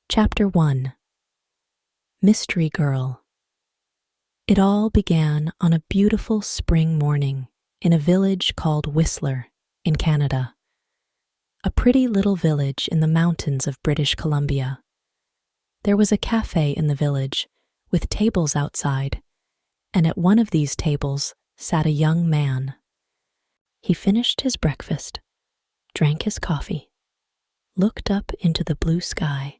Chapter 1. Mystery Girl. It all began on a beautiful spring morning in a village called Whistler in Canada, a pretty little village in the mountains of British Columbia. There was a cafe in the village with tables outside, and at one of these tables sat a young man. He finished his breakfast, drank his coffee, looked up into the blue sky,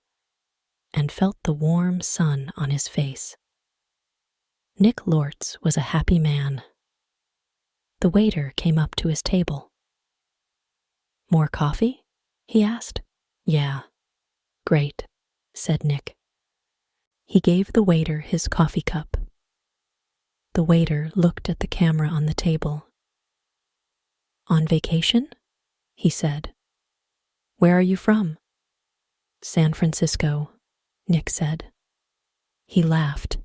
and felt the warm sun on his face. Nick Lortz was a happy man. The waiter came up to his table. "More coffee?" he asked. "Yeah." "Great," said Nick. He gave the waiter his coffee cup. The waiter looked at the camera on the table. "On vacation?" he said. "Where are you from?" "San Francisco," Nick said. He laughed.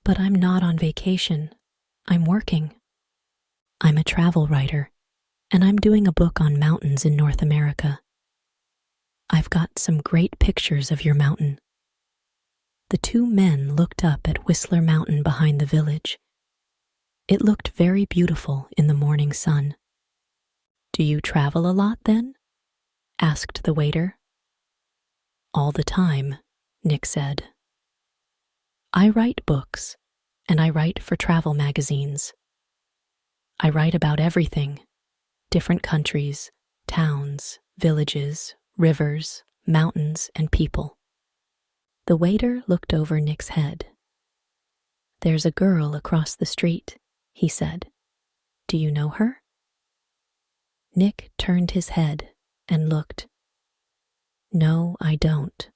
"But I'm not on vacation. I'm working. I'm a travel writer, and I'm doing a book on mountains in North America. I've got some great pictures of your mountain." The two men looked up at Whistler Mountain behind the village. It looked very beautiful in the morning sun. "Do you travel a lot then?" asked the waiter. "All the time," Nick said. "I write books, and I write for travel magazines. I write about everything: different countries, towns, villages, rivers, mountains, and people." The waiter looked over Nick's head. "There's a girl across the street," he said. "Do you know her?" Nick turned his head and looked. "No, I don't."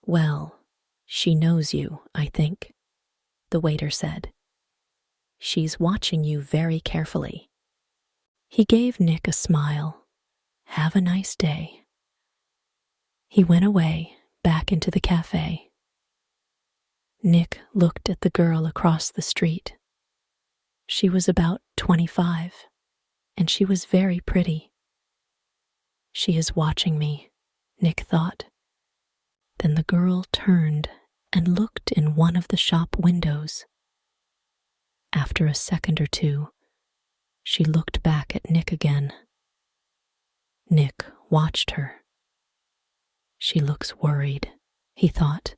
"Well, she knows you, I think," the waiter said. "She's watching you very carefully." He gave Nick a smile. "Have a nice day." He went away, back into the cafe. Nick looked at the girl across the street. She was about 25, and she was very pretty. "She is watching me," Nick thought. Then the girl turned and looked in one of the shop windows. After a second or two, she looked back at Nick again. Nick watched her. "She looks worried," he thought.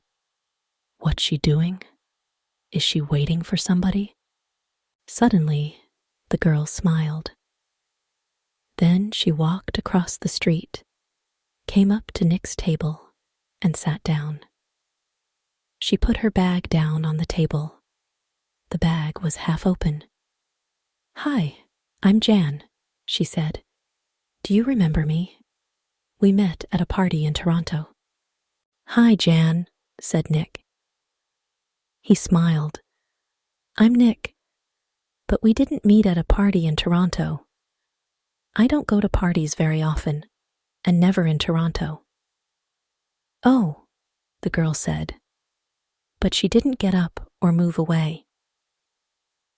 "What's she doing? Is she waiting for somebody?" Suddenly, the girl smiled. Then she walked across the street, came up to Nick's table, and sat down. She put her bag down on the table. The bag was half open. "Hi, I'm Jan," she said. "Do you remember me? We met at a party in Toronto." "Hi, Jan," said Nick. He smiled. "I'm Nick, but we didn't meet at a party in Toronto. I don't go to parties very often, and never in Toronto." "Oh," the girl said, but she didn't get up or move away.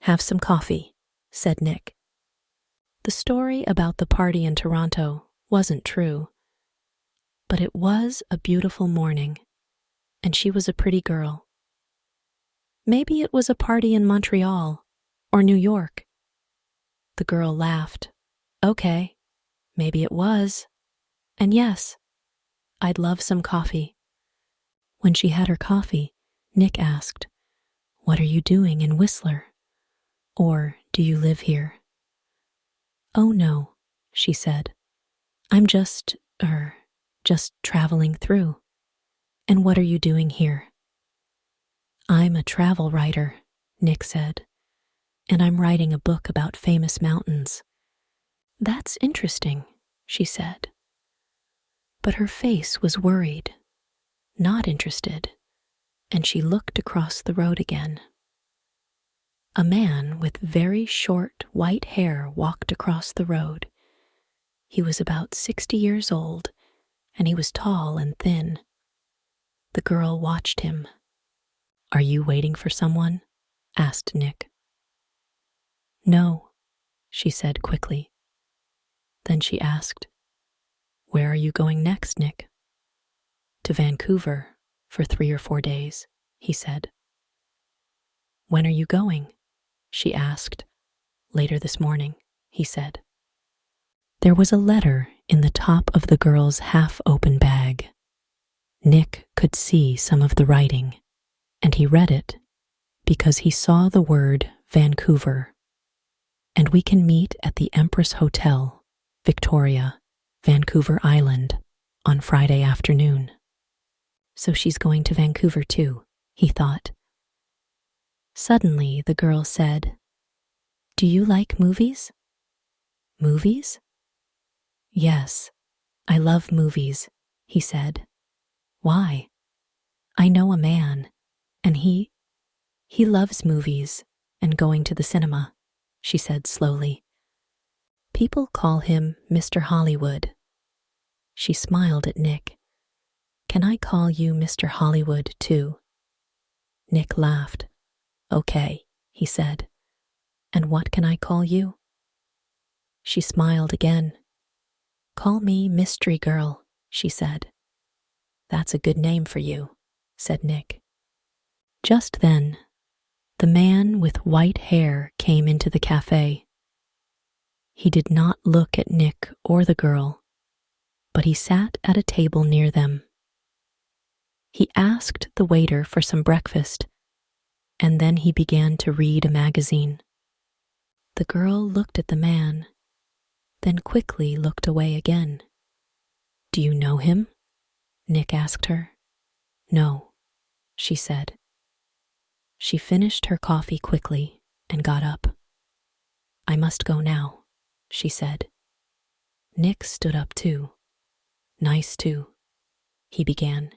"Have some coffee," said Nick. The story about the party in Toronto wasn't true, but it was a beautiful morning, and she was a pretty girl. Maybe it was a party in Montreal or New York. The girl laughed. "Okay, maybe it was. And yes, I'd love some coffee." When she had her coffee, Nick asked, "What are you doing in Whistler? Or do you live here?" "Oh no," she said. "I'm just traveling through." "And what are you doing here?" "I'm a travel writer," Nick said, "and I'm writing a book about famous mountains." "That's interesting," she said. But her face was worried, not interested, and she looked across the road again. A man with very short white hair walked across the road. He was about 60 years old, and he was tall and thin. The girl watched him. "Are you waiting for someone?" asked Nick. "No," she said quickly. Then she asked, "Where are you going next, Nick?" To Vancouver for 3 or 4 days, he said. When are you going? She asked. Later this morning, he said. There was a letter in the top of the girl's half-open bag. Nick could see some of the writing, and he read it because he saw the word Vancouver. And we can meet at the Empress Hotel, Victoria, Vancouver Island, on Friday afternoon. So she's going to Vancouver too, he thought. Suddenly the girl said, Do you like movies? Movies? Yes, I love movies, he said. Why? I know a man, and he loves movies and going to the cinema, she said slowly. People call him Mr. Hollywood. She smiled at Nick. Can I call you Mr. Hollywood too? Nick laughed. Okay, he said. And what can I call you? She smiled again. Call me Mystery Girl, she said. That's a good name for you, said Nick. Just then, the man with white hair came into the cafe. He did not look at Nick or the girl, but he sat at a table near them. He asked the waiter for some breakfast, and then he began to read a magazine. The girl looked at the man, then quickly looked away again. Do you know him? Nick asked her. No, she said. She finished her coffee quickly and got up. I must go now, she said. Nick stood up too. Nice too, he began.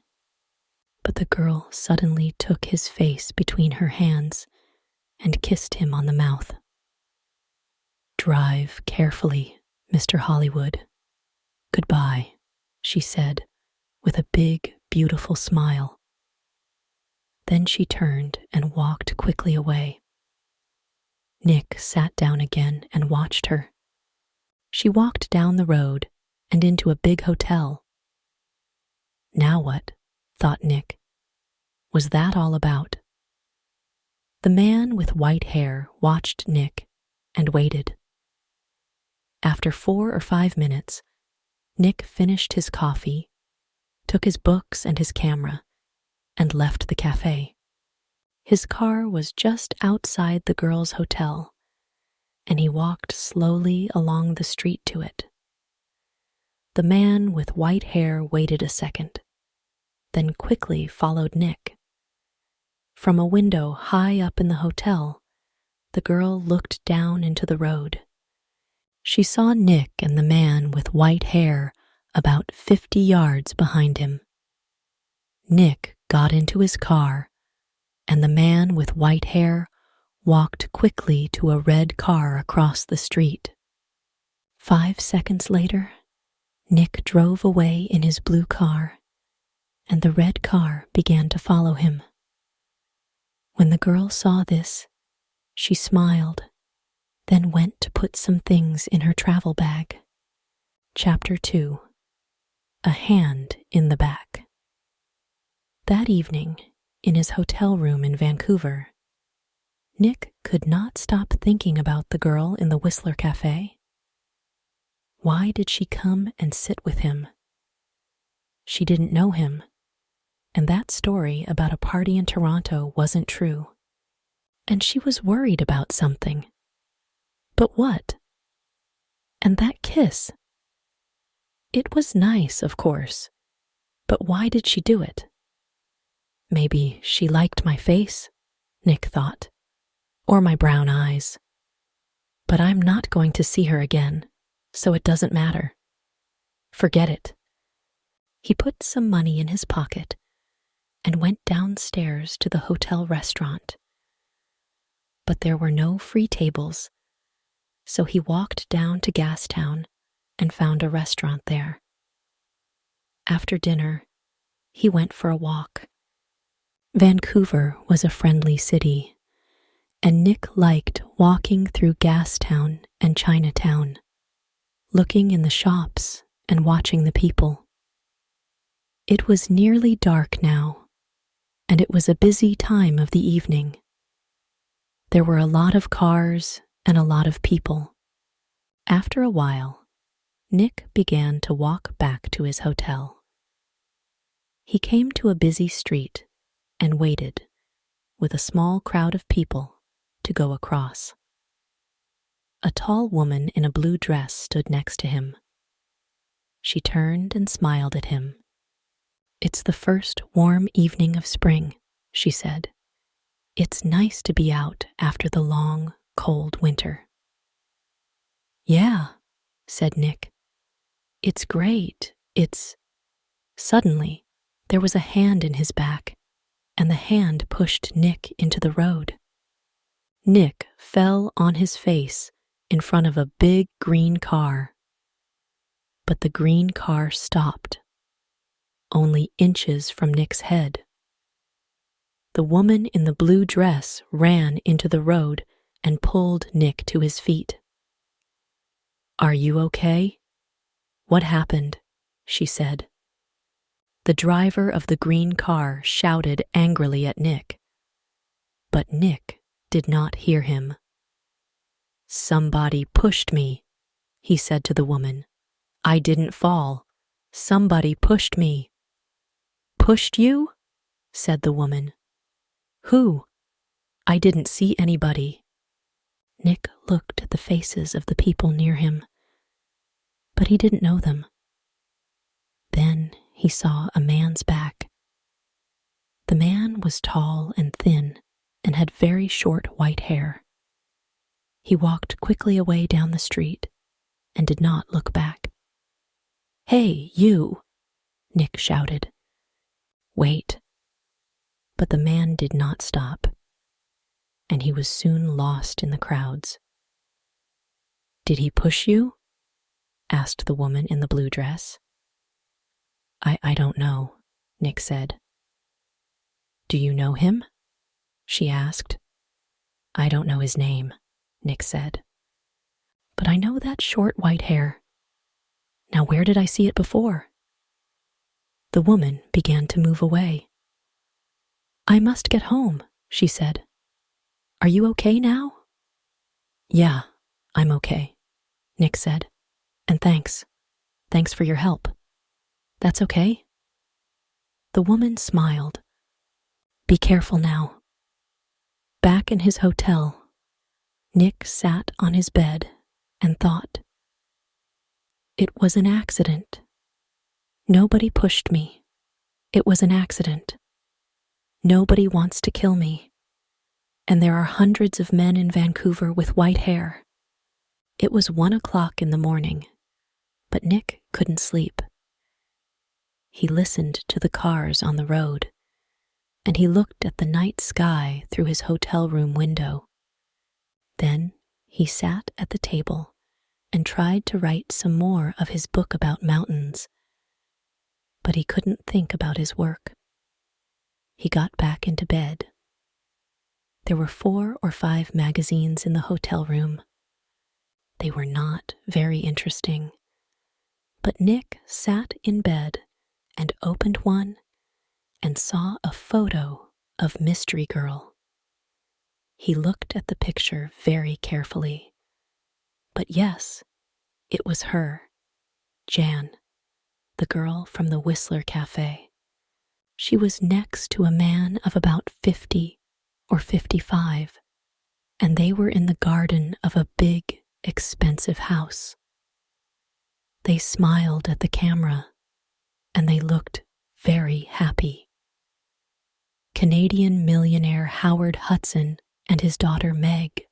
But the girl suddenly took his face between her hands and kissed him on the mouth. Drive carefully, Mr. Hollywood. Goodbye, she said, with a big, beautiful smile. Then she turned and walked quickly away. Nick sat down again and watched her. She walked down the road and into a big hotel. Now what? Thought Nick. Was that all about? The man with white hair watched Nick and waited. After 4 or 5 minutes, Nick finished his coffee, took his books and his camera, and left the cafe. His car was just outside the girls' hotel, and he walked slowly along the street to it. The man with white hair waited a second, then quickly followed Nick. From a window high up in the hotel, the girl looked down into the road. She saw Nick and the man with white hair about 50 yards behind him. Nick got into his car, and the man with white hair walked quickly to a red car across the street. 5 seconds later, Nick drove away in his blue car, and the red car began to follow him. When the girl saw this, she smiled, then went to put some things in her travel bag. Chapter 2. A Hand in the Back. That evening, in his hotel room in Vancouver, Nick could not stop thinking about the girl in the Whistler Cafe. Why did she come and sit with him? She didn't know him, and that story about a party in Toronto wasn't true. And she was worried about something. But what? And that kiss? It was nice, of course, but why did she do it? Maybe she liked my face, Nick thought, or my brown eyes. But I'm not going to see her again, so it doesn't matter. Forget it. He put some money in his pocket and went downstairs to the hotel restaurant. But there were no free tables, so he walked down to Gastown and found a restaurant there. After dinner, he went for a walk. Vancouver was a friendly city, and Nick liked walking through Gastown and Chinatown, looking in the shops and watching the people. It was nearly dark now, and it was a busy time of the evening. There were a lot of cars and a lot of people. After a while, Nick began to walk back to his hotel. He came to a busy street and waited, with a small crowd of people, to go across. A tall woman in a blue dress stood next to him. She turned and smiled at him. "It's the first warm evening of spring," she said. "It's nice to be out after the long, cold winter." "Yeah," said Nick. "It's great. Suddenly, there was a hand in his back, and the hand pushed Nick into the road. Nick fell on his face in front of a big green car. But the green car stopped, only inches from Nick's head. The woman in the blue dress ran into the road and pulled Nick to his feet. "Are you okay? What happened?" she said. The driver of the green car shouted angrily at Nick, but Nick did not hear him. "Somebody pushed me," he said to the woman. "I didn't fall. Somebody pushed me." "Pushed you?" said the woman. "Who? I didn't see anybody." Nick looked at the faces of the people near him, but he didn't know them. Then he saw a man's back. The man was tall and thin and had very short white hair. He walked quickly away down the street and did not look back. "Hey, you!" Nick shouted. "Wait." But the man did not stop, and he was soon lost in the crowds. "Did he push you?" asked the woman in the blue dress. I don't know," Nick said. "Do you know him?" she asked. "I don't know his name," Nick said. "But I know that short white hair. Now where did I see it before?" The woman began to move away. "I must get home," she said. "Are you okay now?" "Yeah, I'm okay," Nick said. "And thanks. Thanks for your help. That's okay?" The woman smiled. "Be careful now." Back in his hotel, Nick sat on his bed and thought. It was an accident. Nobody pushed me. It was an accident. Nobody wants to kill me. And there are hundreds of men in Vancouver with white hair. It was 1 o'clock in the morning, but Nick couldn't sleep. He listened to the cars on the road, and he looked at the night sky through his hotel room window. Then he sat at the table and tried to write some more of his book about mountains, but he couldn't think about his work. He got back into bed. There were 4 or 5 magazines in the hotel room. They were not very interesting, but Nick sat in bed and opened one and saw a photo of Mystery Girl. He looked at the picture very carefully. But yes, it was her, Jan, the girl from the Whistler Cafe. She was next to a man of about 50 or 55, and they were in the garden of a big, expensive house. They smiled at the camera, and they looked very happy. Canadian millionaire Howard Hudson and his daughter Meg,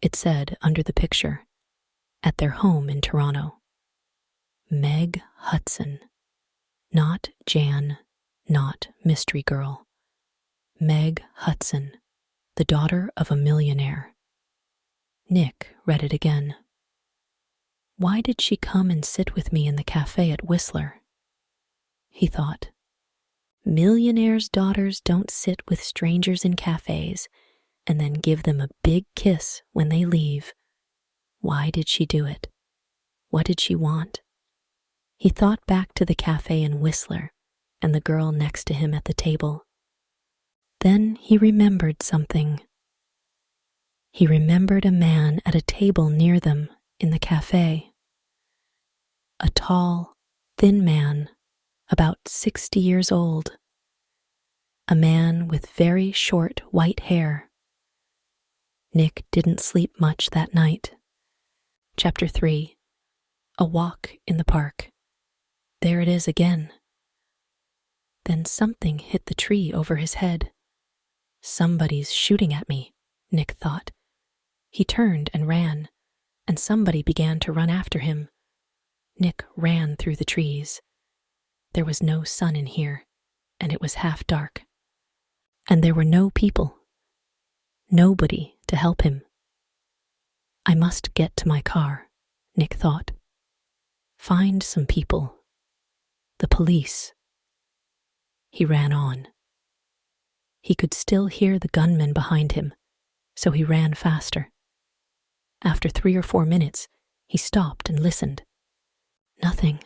it said under the picture, at their home in Toronto. Meg Hudson, not Jan, not Mystery Girl. Meg Hudson, the daughter of a millionaire. Nick read it again. Why did she come and sit with me in the cafe at Whistler? He thought. Millionaires' daughters don't sit with strangers in cafes and then give them a big kiss when they leave. Why did she do it? What did she want? He thought back to the cafe in Whistler and the girl next to him at the table. Then he remembered something. He remembered a man at a table near them in the cafe. A tall, thin man, about 60 years old. A man with very short white hair. Nick didn't sleep much that night. Chapter 3. A walk in the park. There it is again. Then something hit the tree over his head. Somebody's shooting at me, Nick thought. He turned and ran, and somebody began to run after him. Nick ran through the trees. There was no sun in here, and it was half dark. And there were no people. Nobody to help him. I must get to my car, Nick thought. Find some people. The police. He ran on. He could still hear the gunmen behind him, so he ran faster. After 3 or 4 minutes, he stopped and listened. Nothing.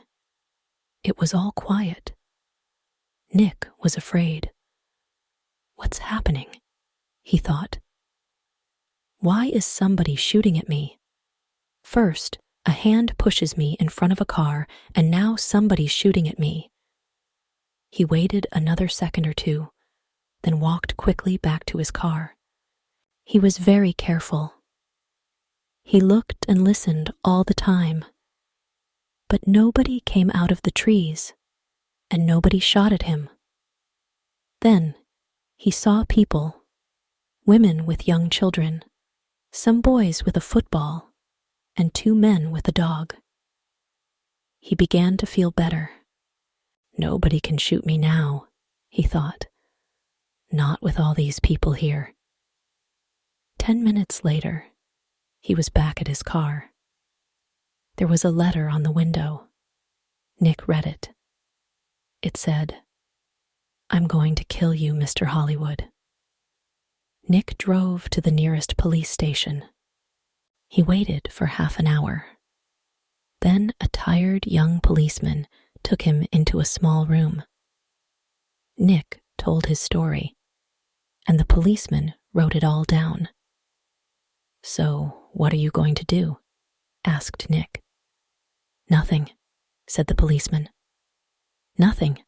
It was all quiet. Nick was afraid. What's happening? He thought. Why is somebody shooting at me? First, a hand pushes me in front of a car, and now somebody's shooting at me. He waited another second or two, then walked quickly back to his car. He was very careful. He looked and listened all the time. But nobody came out of the trees, and nobody shot at him. Then he saw people, women with young children, some boys with a football, and 2 men with a dog. He began to feel better. Nobody can shoot me now, he thought. Not with all these people here. 10 minutes later, he was back at his car. There was a letter on the window. Nick read it. It said, "I'm going to kill you, Mr. Hollywood." Nick drove to the nearest police station. He waited for half an hour. Then a tired young policeman took him into a small room. Nick told his story, and the policeman wrote it all down. "So, what are you going to do?" asked Nick. "Nothing," said the policeman. "Nothing,"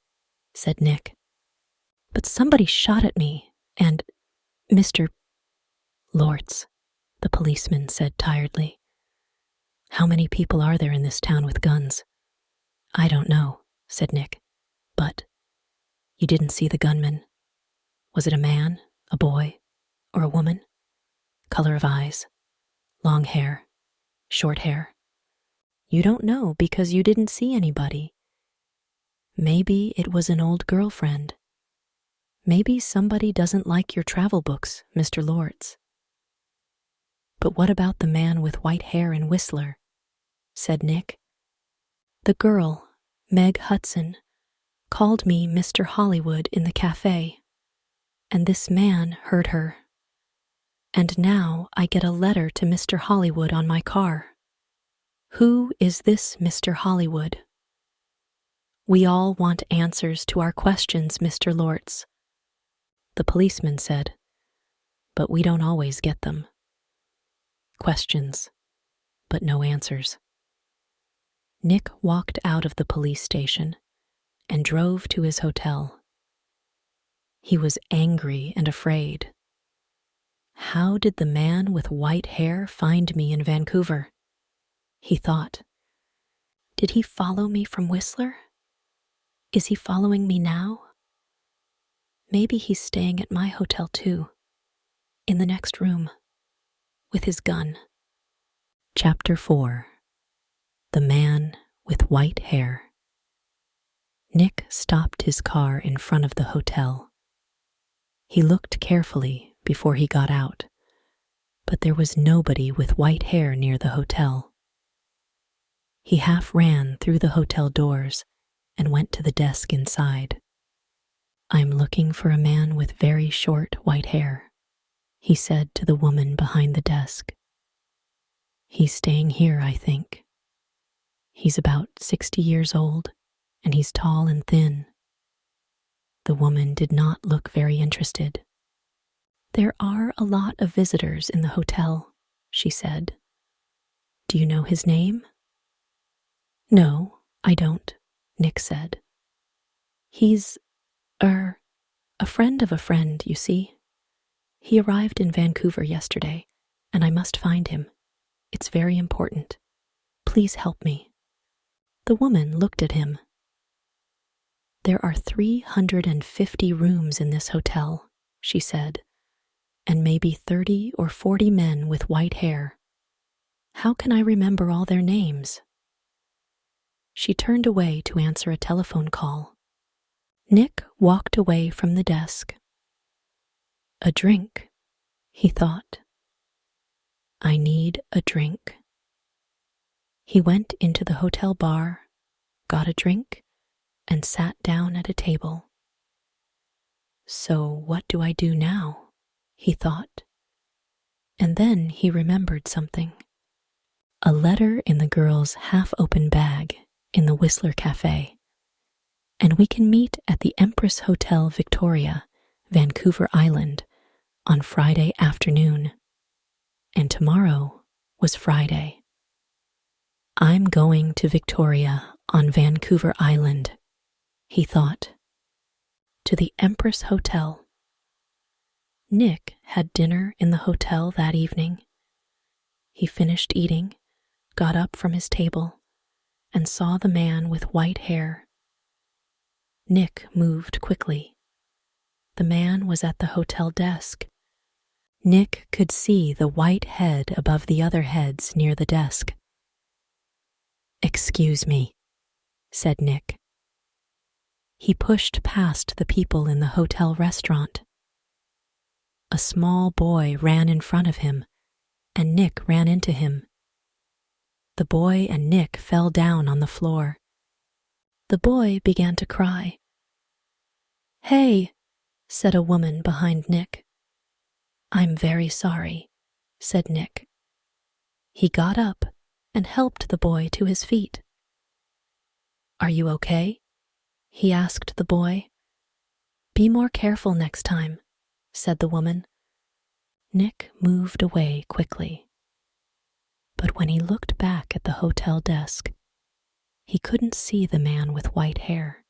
said Nick. "But somebody shot at me, and Mr. Lortz," the policeman said tiredly. "How many people are there in this town with guns?" "I don't know," said Nick. "But you didn't see the gunman. Was it a man, a boy, or a woman? Color of eyes, long hair, short hair?" "You don't know because you didn't see anybody. Maybe it was an old girlfriend. Maybe somebody doesn't like your travel books, Mr. Lortz." "But what about the man with white hair and Whistler?" said Nick. "The girl, Meg Hudson, called me Mr. Hollywood in the cafe, and this man heard her. And now I get a letter to Mr. Hollywood on my car. Who is this Mr. Hollywood? We all want answers to our questions, Mr. Lortz," the policeman said, "but we don't always get them. Questions, but no answers." Nick walked out of the police station and drove to his hotel. He was angry and afraid. How did the man with white hair find me in Vancouver? He thought. Did he follow me from Whistler? Is he following me now? Maybe he's staying at my hotel too, in the next room, with his gun. Chapter 4. The Man with White Hair. Nick stopped his car in front of the hotel. He looked carefully before he got out, but there was nobody with white hair near the hotel. He half ran through the hotel doors and went to the desk inside. "I'm looking for a man with very short white hair," he said to the woman behind the desk. "He's staying here, I think. He's about 60 years old, and he's tall and thin. The woman did not look very interested. "There are a lot of visitors in the hotel," she said. "Do you know his name?" "No, I don't," Nick said. "He's, a friend of a friend, you see. He arrived in Vancouver yesterday, and I must find him. It's very important. Please help me." The woman looked at him. "There are 350 rooms in this hotel," she said, "and maybe 30 or 40 men with white hair. How can I remember all their names?" She turned away to answer a telephone call. Nick walked away from the desk. "A drink," he thought. "I need a drink." He went into the hotel bar, got a drink, and sat down at a table. "So what do I do now?" he thought. And then he remembered something. A letter in the girl's half-open bag in the Whistler Cafe. "And we can meet at the Empress Hotel Victoria, Vancouver Island, on Friday afternoon." And tomorrow was Friday. "I'm going to Victoria on Vancouver Island," he thought. To the Empress Hotel. Nick had dinner in the hotel that evening. He finished eating, got up from his table, and saw the man with white hair. Nick moved quickly. The man was at the hotel desk. Nick could see the white head above the other heads near the desk. "Excuse me," said Nick. He pushed past the people in the hotel restaurant. A small boy ran in front of him, and Nick ran into him. The boy and Nick fell down on the floor. The boy began to cry. "Hey," said a woman behind Nick. "I'm very sorry," said Nick. He got up and helped the boy to his feet. "Are you okay?" he asked the boy. "Be more careful next time," said the woman. Nick moved away quickly. But when he looked back at the hotel desk, he couldn't see the man with white hair.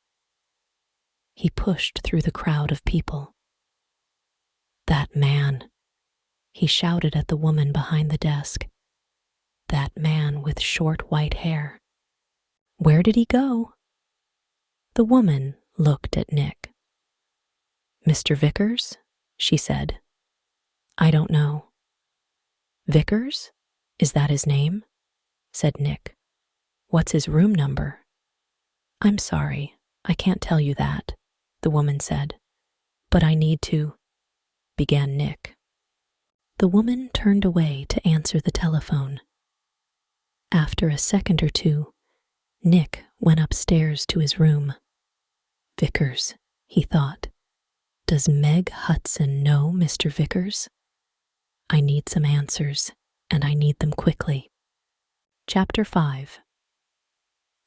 He pushed through the crowd of people. "That man," he shouted at the woman behind the desk. "That man with short white hair. Where did he go?" The woman looked at Nick. "Mr. Vickers?" she said. "I don't know." "Vickers? Is that his name?" said Nick. "What's his room number?" "I'm sorry, I can't tell you that," the woman said. "But I need to," began Nick. The woman turned away to answer the telephone. After a second or two, Nick went upstairs to his room. "Vickers," he thought. "Does Meg Hudson know Mr. Vickers? I need some answers, and I need them quickly." Chapter 5.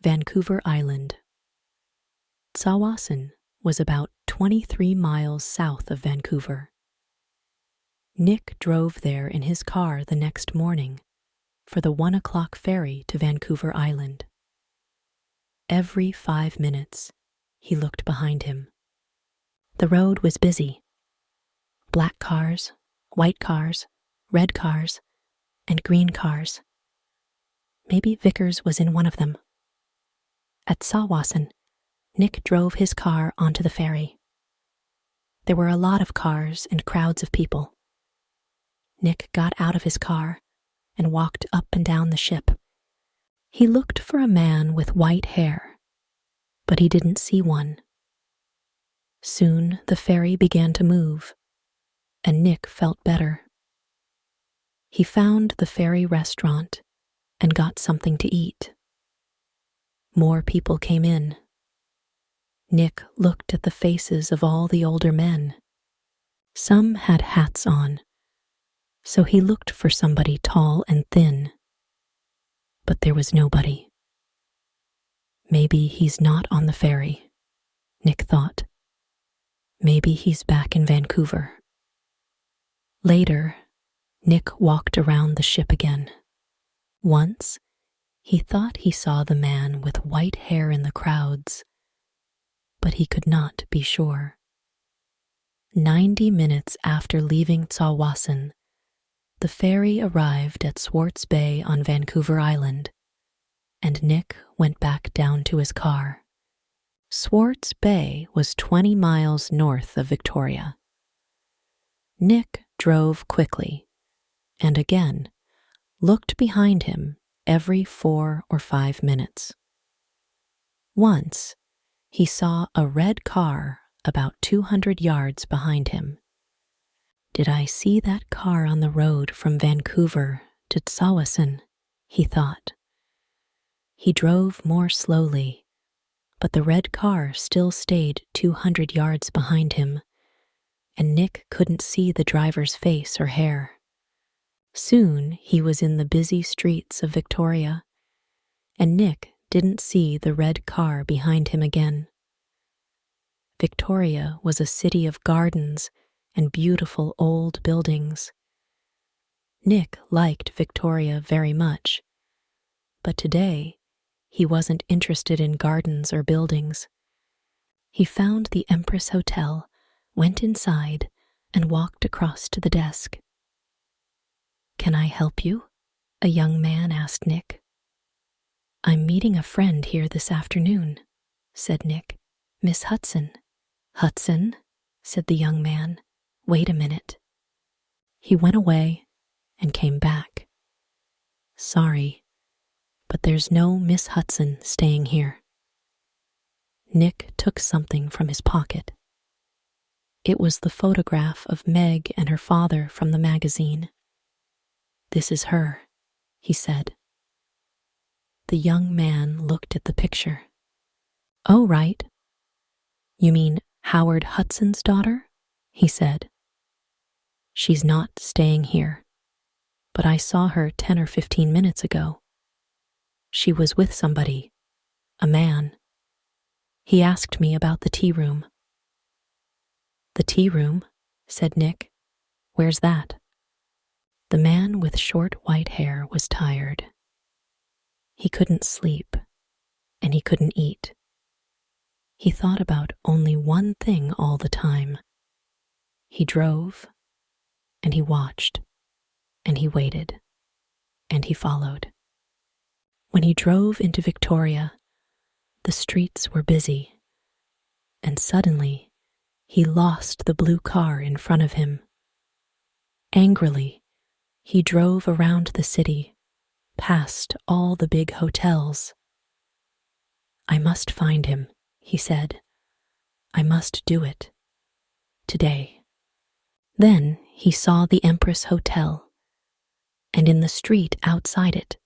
Vancouver Island. Tsawwassen was about 23 miles south of Vancouver. Nick drove there in his car the next morning for the 1 o'clock ferry to Vancouver Island. Every 5 minutes, he looked behind him. The road was busy. Black cars, white cars, red cars, and green cars. Maybe Vickers was in one of them. At Tsawwassen, Nick drove his car onto the ferry. There were a lot of cars and crowds of people. Nick got out of his car and walked up and down the ship. He looked for a man with white hair, but he didn't see one. Soon the ferry began to move, and Nick felt better. He found the ferry restaurant and got something to eat. More people came in. Nick looked at the faces of all the older men. Some had hats on, so he looked for somebody tall and thin. But there was nobody. Maybe he's not on the ferry, Nick thought. Maybe he's back in Vancouver. Later, Nick walked around the ship again. Once, he thought he saw the man with white hair in the crowds, but he could not be sure. 90 minutes after leaving Tsawasan, the ferry arrived at Swartz Bay on Vancouver Island, and Nick went back down to his car. Swartz Bay was 20 miles north of Victoria. Nick drove quickly, and again looked behind him every 4 or 5 minutes. Once, he saw a red car about 200 yards behind him. Did I see that car on the road from Vancouver to Tsawasan? He thought. He drove more slowly, but the red car still stayed 200 yards behind him, and Nick couldn't see the driver's face or hair. Soon he was in the busy streets of Victoria, and Nick didn't see the red car behind him again. Victoria was a city of gardens and beautiful old buildings. Nick liked Victoria very much, but today he wasn't interested in gardens or buildings. He found the Empress Hotel, went inside, and walked across to the desk. "Can I help you?" a young man asked Nick. "I'm meeting a friend here this afternoon," said Nick. "Miss Hudson." "Hudson?" said the young man. "Wait a minute." He went away and came back. "Sorry, but there's no Miss Hudson staying here." Nick took something from his pocket. It was the photograph of Meg and her father from the magazine. "This is her," he said. The young man looked at the picture. "Oh, right. You mean Howard Hudson's daughter?" he said. "She's not staying here, but I saw her 10 or 15 minutes ago. She was with somebody, a man. He asked me about the tea room." "The tea room?" said Nick. "Where's that?" The man with short white hair was tired. He couldn't sleep, and he couldn't eat. He thought about only one thing all the time. He drove, and he watched, and he waited, and he followed. When he drove into Victoria, the streets were busy, and suddenly he lost the blue car in front of him. Angrily, he drove around the city, past all the big hotels. "I must find him," he said. "I must do it. Today." Then he saw the Empress Hotel, and in the street outside it,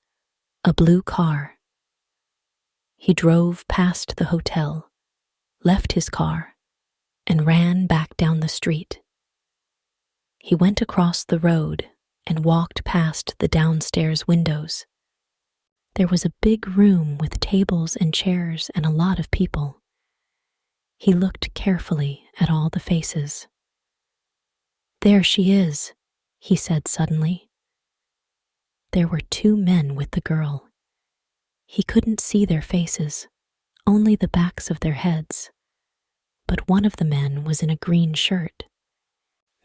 a blue car. He drove past the hotel, left his car, and ran back down the street. He went across the road and walked past the downstairs windows. There was a big room with tables and chairs and a lot of people. He looked carefully at all the faces. "There she is," he said suddenly. There were 2 men with the girl. He couldn't see their faces, only the backs of their heads. But one of the men was in a green shirt.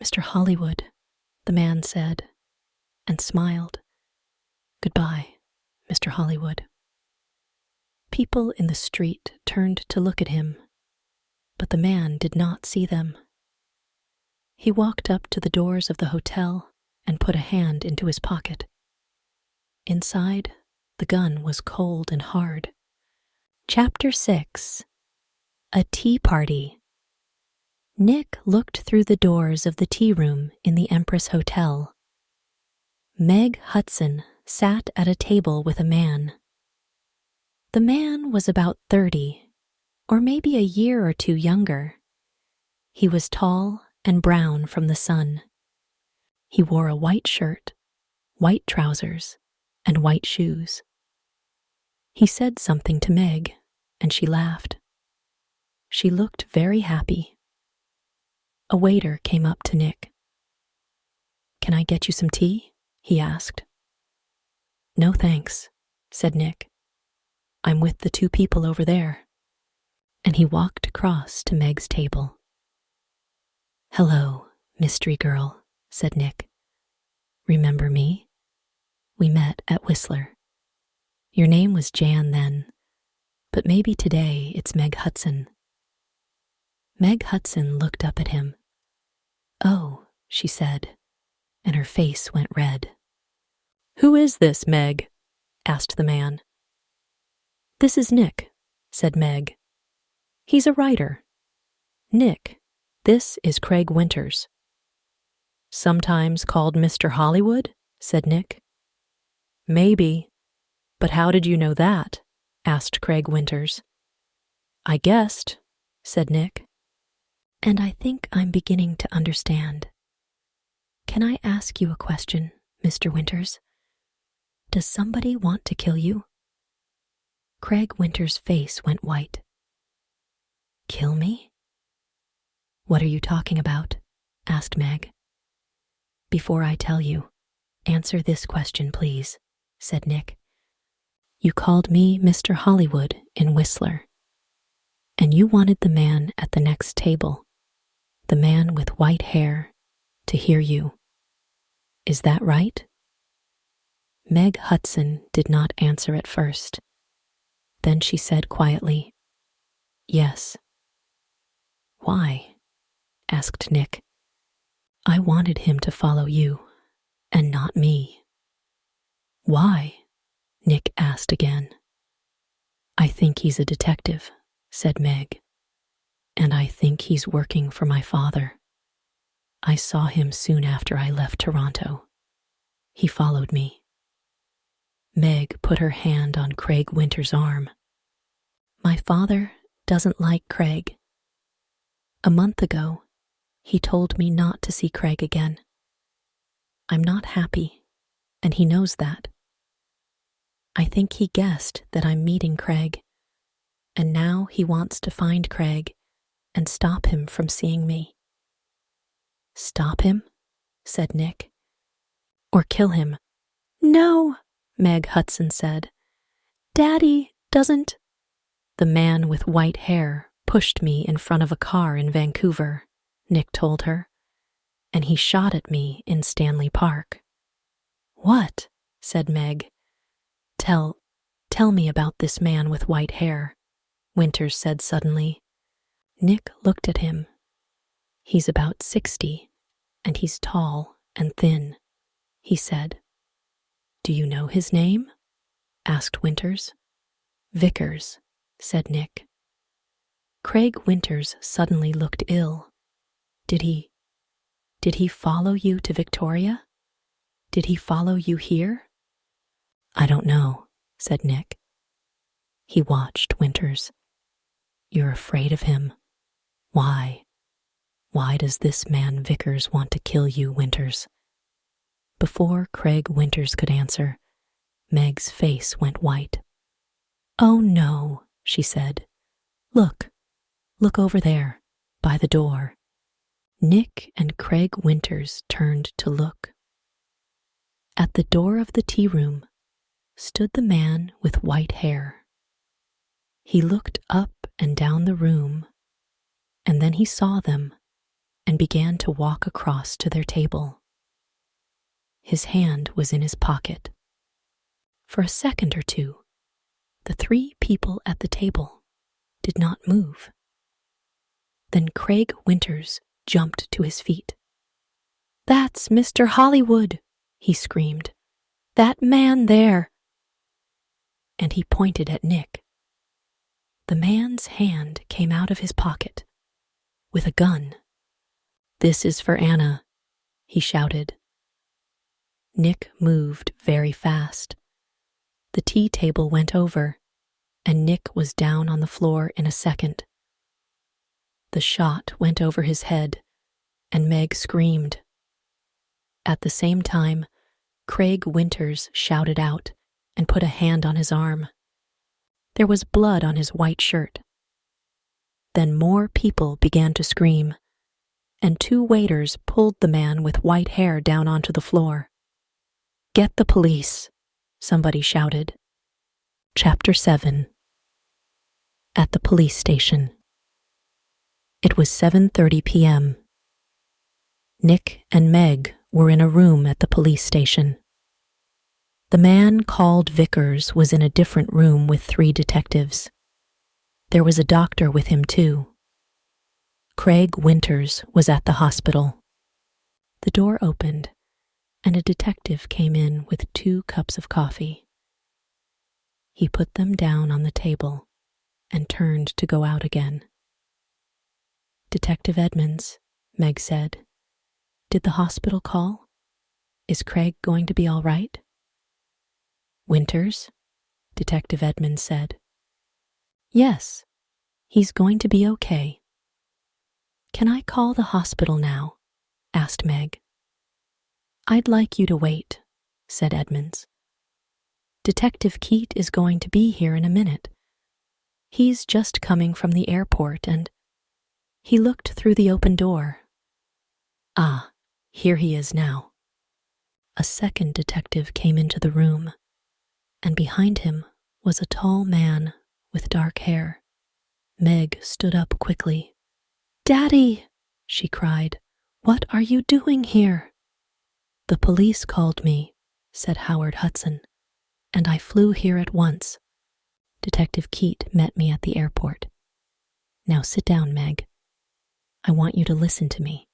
"Mr. Hollywood," the man said, and smiled. "Goodbye, Mr. Hollywood." People in the street turned to look at him, but the man did not see them. He walked up to the doors of the hotel and put a hand into his pocket. Inside, the gun was cold and hard. Chapter 6. A Tea Party. Nick looked through the doors of the tea room in the Empress Hotel. Meg Hudson sat at a table with a man. The man was about 30, or maybe a year or 2 younger. He was tall and brown from the sun. He wore a white shirt, white trousers, and white shoes. He said something to Meg, and she laughed. She looked very happy. A waiter came up to Nick. "Can I get you some tea?" he asked. "No thanks," said Nick. "I'm with the two people over there." And he walked across to Meg's table. "Hello, mystery girl," said Nick. "Remember me? We met at Whistler. Your name was Jan then, but maybe today it's Meg Hudson." Meg Hudson looked up at him. "Oh," she said, and her face went red. "Who is this, Meg?" asked the man. "This is Nick," said Meg. "He's a writer. Nick, this is Craig Winters." "Sometimes called Mr. Hollywood?" said Nick. "Maybe. But how did you know that?" asked Craig Winters. "I guessed," said Nick. "And I think I'm beginning to understand. Can I ask you a question, Mr. Winters? Does somebody want to kill you?" Craig Winters' face went white. "Kill me? What are you talking about?" asked Meg. "Before I tell you, answer this question, please," said Nick. "You called me Mr. Hollywood in Whistler, and you wanted the man at the next table, the man with white hair, to hear you. Is that right?" Meg Hudson did not answer at first. Then she said quietly, "Yes." "Why?" asked Nick. "I wanted him to follow you, and not me." "Why?" Nick asked again. "I think he's a detective," said Meg. "And I think he's working for my father. I saw him soon after I left Toronto. He followed me." Meg put her hand on Craig Winters' arm. "My father doesn't like Craig. A month ago, he told me not to see Craig again. I'm not happy, and he knows that. I think he guessed that I'm meeting Craig, and now he wants to find Craig and stop him from seeing me." "Stop him?" said Nick. "Or kill him?" "No," Meg Hudson said. "Daddy doesn't—" "The man with white hair pushed me in front of a car in Vancouver," Nick told her, "and he shot at me in Stanley Park." "What?" said Meg. Tell me about this man with white hair," Winters said suddenly. Nick looked at him. "He's about 60, and he's tall and thin," he said. "Do you know his name?" asked Winters. "Vickers," said Nick. Craig Winters suddenly looked ill. Did he follow you to Victoria? Did he follow you here?" "I don't know," said Nick. He watched Winters. "You're afraid of him. Why? Why does this man Vickers want to kill you, Winters?" Before Craig Winters could answer, Meg's face went white. "Oh no," she said. Look over there, by the door." Nick and Craig Winters turned to look. At the door of the tea room stood the man with white hair. He looked up and down the room, and then he saw them and began to walk across to their table. His hand was in his pocket. For a second or two, the three people at the table did not move. Then Craig Winters jumped to his feet. "That's Mr. Hollywood," he screamed. "That man there." And he pointed at Nick. The man's hand came out of his pocket with a gun. "This is for Anna," he shouted. Nick moved very fast. The tea table went over, and Nick was down on the floor in a second. The shot went over his head, and Meg screamed. At the same time, Craig Winters shouted out and put a hand on his arm. There was blood on his white shirt. Then more people began to scream. and 2 waiters pulled the man with white hair down onto the floor. "Get the police," somebody shouted. Chapter 7. At the police station. It was 7:30 p.m. Nick and Meg were in a room at the police station. The man called Vickers was in a different room with 3 detectives. There was a doctor with him too. Craig Winters was at the hospital. The door opened, and a detective came in with 2 cups of coffee. He put them down on the table and turned to go out again. "Detective Edmonds," Meg said, "did the hospital call? Is Craig going to be all right?" "Winters?" Detective Edmonds said. "Yes, he's going to be okay." "Can I call the hospital now?" asked Meg. "I'd like you to wait," said Edmonds. "Detective Keat is going to be here in a minute. He's just coming from the airport and—" He looked through the open door. "Ah, here he is now." A second detective came into the room, and behind him was a tall man with dark hair. Meg stood up quickly. "Daddy!" she cried. "What are you doing here?" "The police called me," said Howard Hudson, "and I flew here at once. Detective Keat met me at the airport. Now sit down, Meg. I want you to listen to me."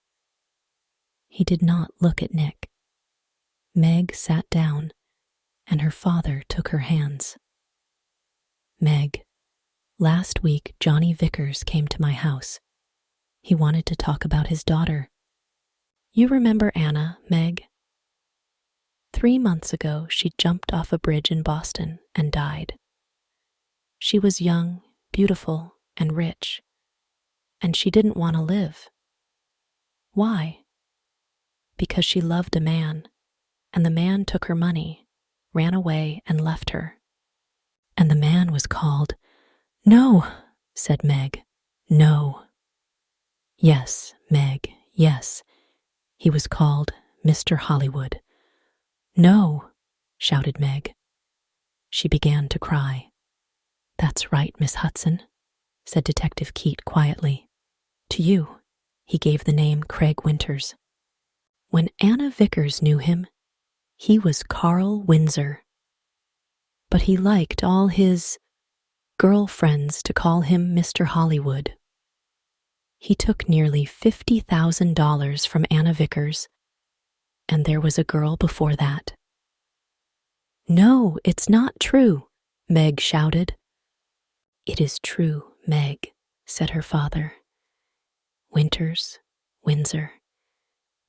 He did not look at Nick. Meg sat down, and her father took her hands. "Meg, last week Johnny Vickers came to my house. He wanted to talk about his daughter. You remember Anna, Meg? 3 months ago, she jumped off a bridge in Boston and died. She was young, beautiful, and rich, and she didn't want to live. Why? Because she loved a man, and the man took her money, ran away, and left her. And the man was called—" "No," said Meg. "No." "Yes, Meg, yes. He was called Mr. Hollywood." "No," shouted Meg. She began to cry. "That's right, Miss Hudson," said Detective Keat quietly. "To you, he gave the name Craig Winters. When Anna Vickers knew him, he was Carl Windsor. But he liked all his girlfriends to call him Mr. Hollywood. He took nearly $50,000 from Anna Vickers, and there was a girl before that." "No, it's not true," Meg shouted. "It is true, Meg," said her father. Windsor,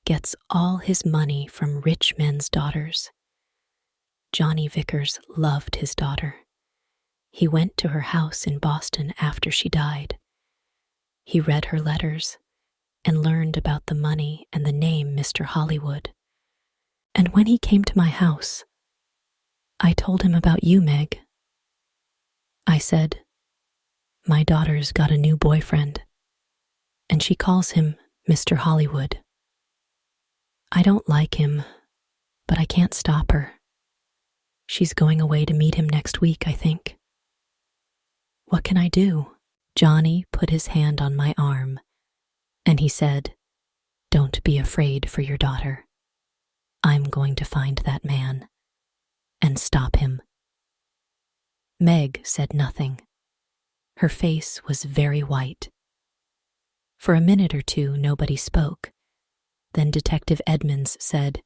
gets all his money from rich men's daughters. Johnny Vickers loved his daughter. He went to her house in Boston after she died. He read her letters and learned about the money and the name Mr. Hollywood. And when he came to my house, I told him about you, Meg. I said, 'My daughter's got a new boyfriend, and she calls him Mr. Hollywood. I don't like him, but I can't stop her. She's going away to meet him next week, I think. What can I do?' Johnny put his hand on my arm, and he said, 'Don't be afraid for your daughter. I'm going to find that man and stop him.'" Meg said nothing. Her face was very white. For a minute or two, nobody spoke. Then Detective Edmonds said,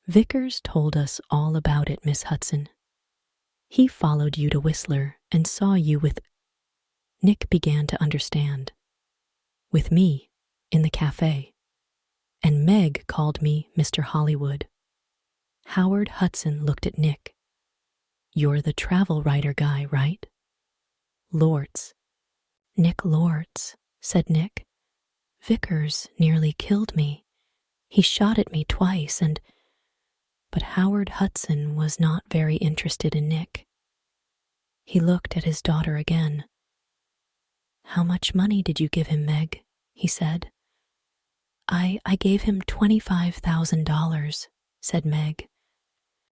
"Vickers told us all about it, Miss Hudson. He followed you to Whistler and saw you with—" Nick began to understand. "With me, in the cafe. And Meg called me Mr. Hollywood." Howard Hudson looked at Nick. "You're the travel writer guy, right?" "Lortz." "Nick Lortz," said Nick. "Vickers nearly killed me. He shot at me twice and—" But Howard Hudson was not very interested in Nick. He looked at his daughter again. "How much money did you give him, Meg?" he said. I gave him $25,000, said Meg.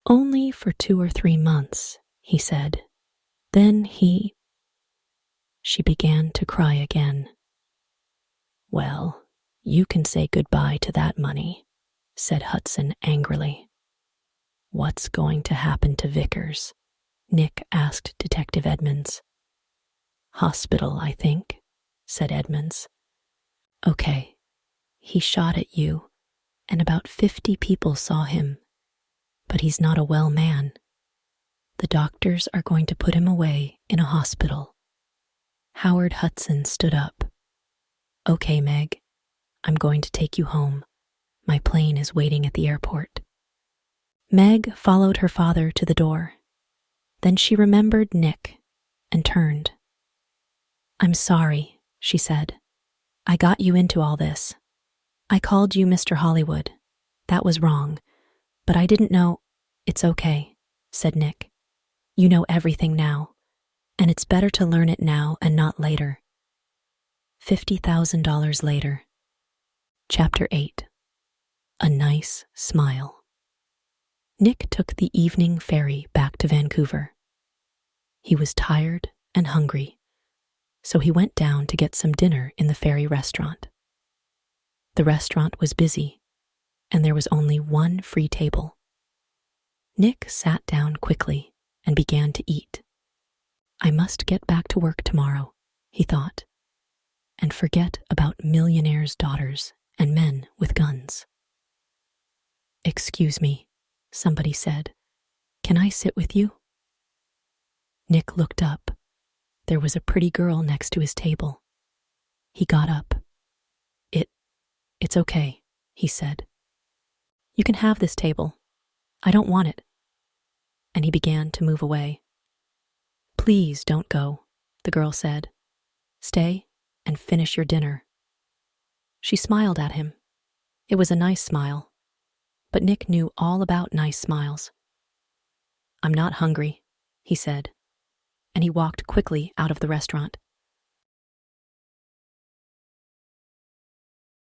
Only for 2 or 3 months, he said. Then She began to cry again. Well, you can say goodbye to that money, said Hudson angrily. What's going to happen to Vickers? Nick asked Detective Edmonds. Hospital, I think, said Edmonds. Okay, he shot at you, and about 50 people saw him, but he's not a well man. The doctors are going to put him away in a hospital. Howard Hudson stood up. Okay, Meg, I'm going to take you home. My plane is waiting at the airport. Meg followed her father to the door. Then she remembered Nick and turned. I'm sorry, she said. I got you into all this. I called you Mr. Hollywood. That was wrong, but I didn't know. It's okay, said Nick. You know everything now, and it's better to learn it now and not later. $50,000 later. Chapter 8. A Nice Smile. Nick took the evening ferry back to Vancouver. He was tired and hungry, so he went down to get some dinner in the ferry restaurant. The restaurant was busy, and there was only one free table. Nick sat down quickly and began to eat. I must get back to work tomorrow, he thought, and forget about millionaires' daughters and men with guns. Excuse me, somebody said. Can I sit with you? Nick looked up. There was a pretty girl next to his table. He got up. It's okay, he said. You can have this table. I don't want it. And he began to move away. Please don't go, the girl said. Stay and finish your dinner. She smiled at him. It was a nice smile, but Nick knew all about nice smiles. I'm not hungry, he said, and he walked quickly out of the restaurant.